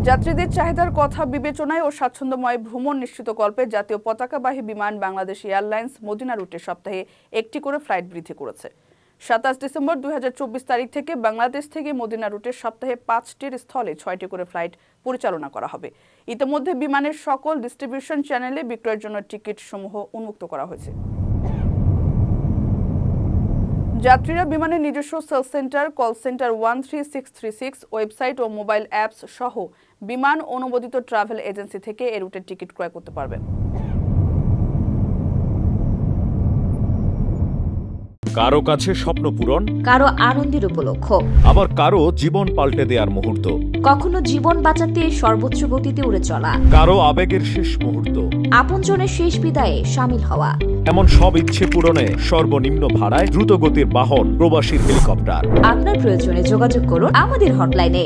যাত্রীদের চাহিদার কথা বিবেচনায় ও স্বাচ্ছন্দ্যময় ভ্রমণ নিশ্চিতকল্পে জাতীয় পতাকাবাহী বিমান বাংলাদেশ এয়ারলাইন্স মদিনা রুটে সপ্তাহে একটি করে ফ্লাইট বৃদ্ধি করেছে। ২৭ ডিসেম্বর ২০২৪ তারিখ থেকে বাংলাদেশ থেকে মদিনা রুটে সপ্তাহে ৫টির স্থলে ৬টি করে ফ্লাইট পরিচালনা করা হবে। ইতিমধ্যে বিমানের সকল ডিস্ট্রিবিউশন চ্যানেলে বিক্রয়ের জন্য টিকিট সমূহ উন্মুক্ত করা হয়েছে। যাত্রীরা বিমানের নিজস্ব sales centre, call centre 13636, website ও মোবাইল অ্যাপস সহ বিমান অনুমোদিত ট্রাভেল এজেন্সি থেকে এ রুটের টিকিট ক্রয় করতে পারবেন। কারো কাছে স্বপ্ন পূরণ, কারো আনন্দের উপলক্ষ, আবার কারো জীবন পাল্টে দেওয়ার মুহূর্ত, কখনো জীবন বাঁচাতে সর্বোচ্চ গতিতে উড়ে চলা, কারো আবেগের শেষ মুহূর্ত, আপনজনের শেষ বিদায়ে শামিল হওয়া। এমন সব ইচ্ছে পূরণে সর্বনিম্ন ভাড়ায় দ্রুতগতির বাহন প্রবাসীর হেলিকপ্টার। আপনার প্রয়োজনে যোগাযোগ করুন আমাদের হটলাইনে।